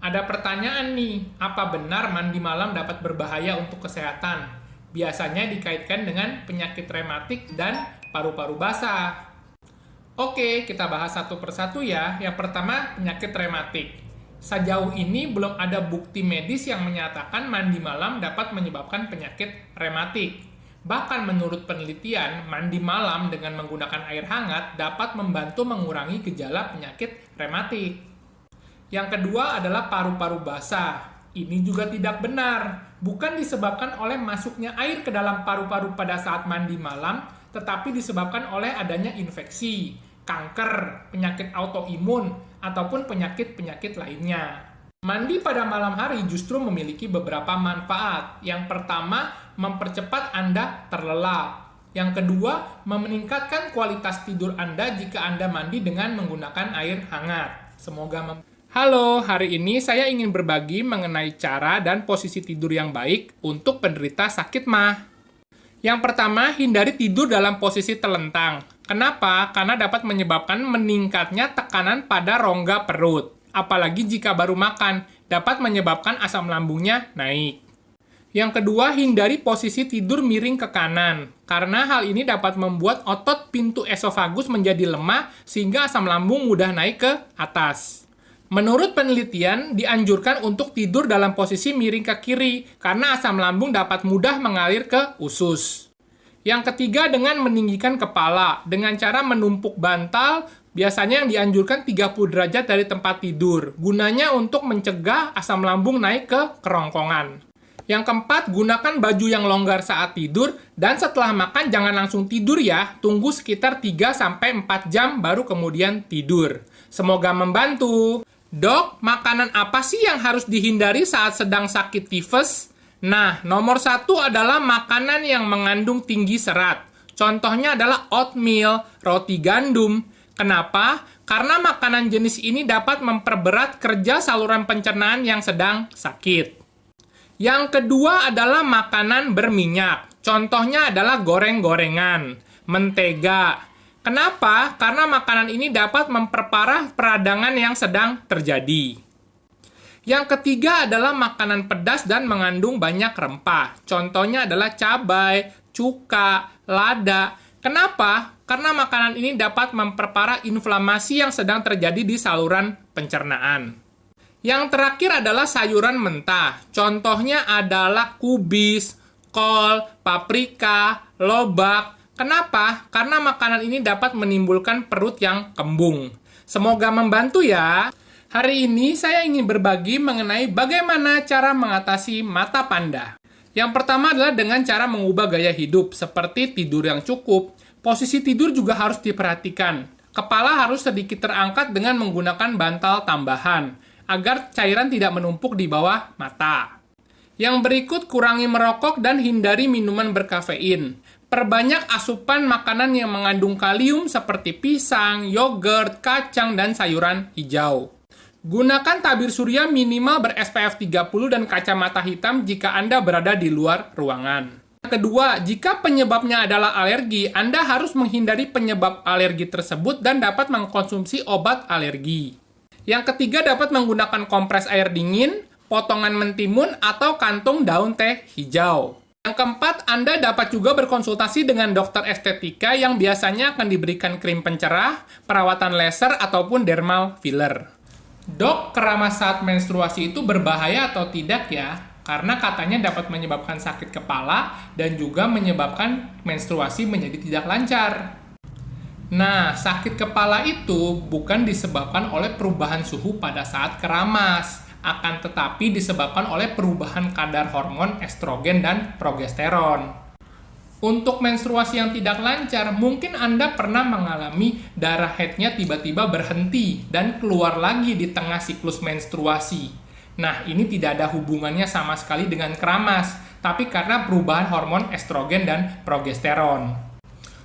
Ada pertanyaan nih, apa benar mandi malam dapat berbahaya untuk kesehatan? Biasanya dikaitkan dengan penyakit rematik dan paru-paru basah. Oke, kita bahas satu persatu ya. Yang pertama, penyakit rematik. Sejauh ini belum ada bukti medis yang menyatakan mandi malam dapat menyebabkan penyakit rematik. Bahkan menurut penelitian, mandi malam dengan menggunakan air hangat dapat membantu mengurangi gejala penyakit rematik. Yang kedua adalah paru-paru basah. Ini juga tidak benar. Bukan disebabkan oleh masuknya air ke dalam paru-paru pada saat mandi malam, tetapi disebabkan oleh adanya infeksi, kanker, penyakit autoimun, ataupun penyakit-penyakit lainnya. Mandi pada malam hari justru memiliki beberapa manfaat. Yang pertama, mempercepat Anda terlelap. Yang kedua, meningkatkan kualitas tidur Anda jika Anda mandi dengan menggunakan air hangat. Halo, hari ini saya ingin berbagi mengenai cara dan posisi tidur yang baik untuk penderita sakit MAH. Yang pertama, hindari tidur dalam posisi telentang. Kenapa? Karena dapat menyebabkan meningkatnya tekanan pada rongga perut. Apalagi jika baru makan, dapat menyebabkan asam lambungnya naik. Yang kedua, hindari posisi tidur miring ke kanan. Karena hal ini dapat membuat otot pintu esofagus menjadi lemah sehingga asam lambung mudah naik ke atas. Menurut penelitian, dianjurkan untuk tidur dalam posisi miring ke kiri, karena asam lambung dapat mudah mengalir ke usus. Yang ketiga, dengan meninggikan kepala, dengan cara menumpuk bantal, biasanya yang dianjurkan 30 derajat dari tempat tidur, gunanya untuk mencegah asam lambung naik ke kerongkongan. Yang keempat, gunakan baju yang longgar saat tidur, dan setelah makan jangan langsung tidur ya, tunggu sekitar 3-4 jam baru kemudian tidur. Semoga membantu. Dok, makanan apa sih yang harus dihindari saat sedang sakit tifus? Nah, nomor 1 adalah makanan yang mengandung tinggi serat. Contohnya adalah oatmeal, roti gandum. Kenapa? Karena makanan jenis ini dapat memperberat kerja saluran pencernaan yang sedang sakit. Yang kedua adalah makanan berminyak. Contohnya adalah goreng-gorengan, mentega. Kenapa? Karena makanan ini dapat memperparah peradangan yang sedang terjadi. Yang ketiga adalah makanan pedas dan mengandung banyak rempah. Contohnya adalah cabai, cuka, lada. Kenapa? Karena makanan ini dapat memperparah inflamasi yang sedang terjadi di saluran pencernaan. Yang terakhir adalah sayuran mentah. Contohnya adalah kubis, kol, paprika, lobak. Kenapa? Karena makanan ini dapat menimbulkan perut yang kembung. Semoga membantu ya. Hari ini saya ingin berbagi mengenai bagaimana cara mengatasi mata panda. Yang pertama adalah dengan cara mengubah gaya hidup, seperti tidur yang cukup. Posisi tidur juga harus diperhatikan. Kepala harus sedikit terangkat dengan menggunakan bantal tambahan, agar cairan tidak menumpuk di bawah mata. Yang berikut, kurangi merokok dan hindari minuman berkafein. Perbanyak asupan makanan yang mengandung kalium seperti pisang, yogurt, kacang, dan sayuran hijau. Gunakan tabir surya minimal ber-SPF 30 dan kacamata hitam jika Anda berada di luar ruangan. Kedua, jika penyebabnya adalah alergi, Anda harus menghindari penyebab alergi tersebut dan dapat mengkonsumsi obat alergi. Yang ketiga, dapat menggunakan kompres air dingin, potongan mentimun, atau kantung daun teh hijau. Yang keempat, Anda dapat juga berkonsultasi dengan dokter estetika yang biasanya akan diberikan krim pencerah, perawatan laser, ataupun dermal filler. Dok, keramas saat menstruasi itu berbahaya atau tidak ya? Karena katanya dapat menyebabkan sakit kepala dan juga menyebabkan menstruasi menjadi tidak lancar. Nah, sakit kepala itu bukan disebabkan oleh perubahan suhu pada saat keramas, akan tetapi disebabkan oleh perubahan kadar hormon estrogen dan progesteron. Untuk menstruasi yang tidak lancar, mungkin Anda pernah mengalami darah haidnya tiba-tiba berhenti dan keluar lagi di tengah siklus menstruasi. Nah, ini tidak ada hubungannya sama sekali dengan keramas, tapi karena perubahan hormon estrogen dan progesteron.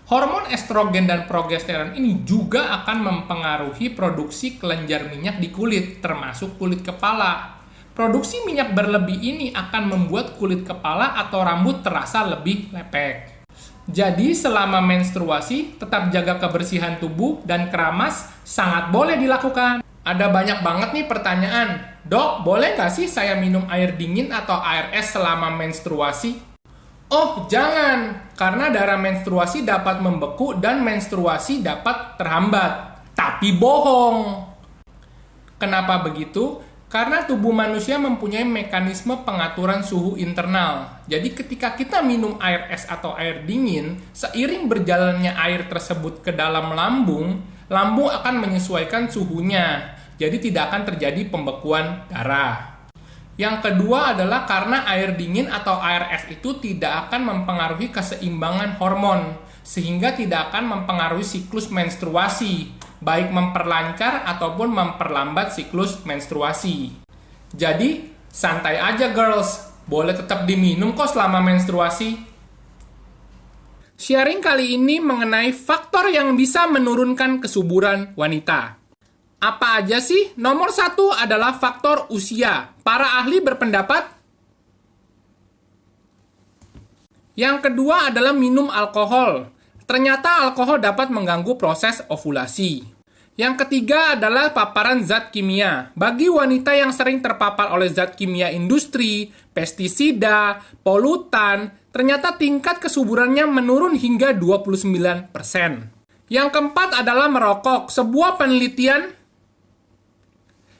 Hormon estrogen dan progesteron ini juga akan mempengaruhi produksi kelenjar minyak di kulit, termasuk kulit kepala. Produksi minyak berlebih ini akan membuat kulit kepala atau rambut terasa lebih lepek. Jadi, selama menstruasi, tetap jaga kebersihan tubuh dan keramas sangat boleh dilakukan. Ada banyak banget nih pertanyaan. Dok, boleh nggak sih saya minum air dingin atau air es selama menstruasi? Oh, jangan. Karena darah menstruasi dapat membeku dan menstruasi dapat terhambat. Tapi bohong. Kenapa begitu? Karena tubuh manusia mempunyai mekanisme pengaturan suhu internal. Jadi ketika kita minum air es atau air dingin, seiring berjalannya air tersebut ke dalam lambung, lambung akan menyesuaikan suhunya. Jadi tidak akan terjadi pembekuan darah. Yang kedua adalah karena air dingin atau air es itu tidak akan mempengaruhi keseimbangan hormon, sehingga tidak akan mempengaruhi siklus menstruasi, baik memperlancar ataupun memperlambat siklus menstruasi. Jadi, santai aja girls, boleh tetap diminum kok selama menstruasi. Sharing kali ini mengenai faktor yang bisa menurunkan kesuburan wanita. Apa aja sih? Nomor 1 adalah faktor usia. Para ahli berpendapat. Yang kedua adalah minum alkohol. Ternyata alkohol dapat mengganggu proses ovulasi. Yang ketiga adalah paparan zat kimia. Bagi wanita yang sering terpapar oleh zat kimia industri, pestisida, polutan, ternyata tingkat kesuburannya menurun hingga 29%. Yang keempat adalah merokok. Sebuah penelitian.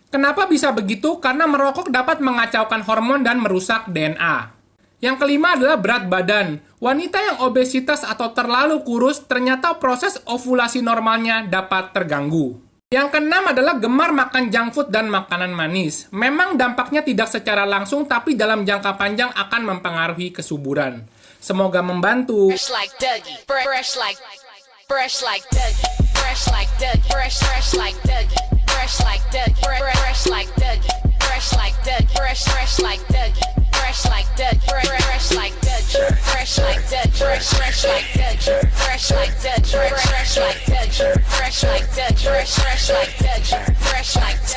Kenapa bisa begitu? Karena merokok dapat mengacaukan hormon dan merusak DNA. Yang kelima adalah berat badan. Wanita yang obesitas atau terlalu kurus, ternyata proses ovulasi normalnya dapat terganggu. Yang keenam adalah gemar makan junk food dan makanan manis. Memang dampaknya tidak secara langsung, tapi dalam jangka panjang akan mempengaruhi kesuburan. Semoga membantu. Fresh like Dougie. Fresh like Dougie. Fresh like Dougie. Fresh like Dougie. Fresh like Dougie. Fresh like Dougie. Fresh like Dougie. Fresh like Dougie. Fresh like Dougie. Fresh like Dougie. Fresh like Dougie. Fresh like Dougie. Fresh like Dougie. Fresh like Dougie. Fresh like Dougie. Fresh like Dougie. Fresh like Dougie.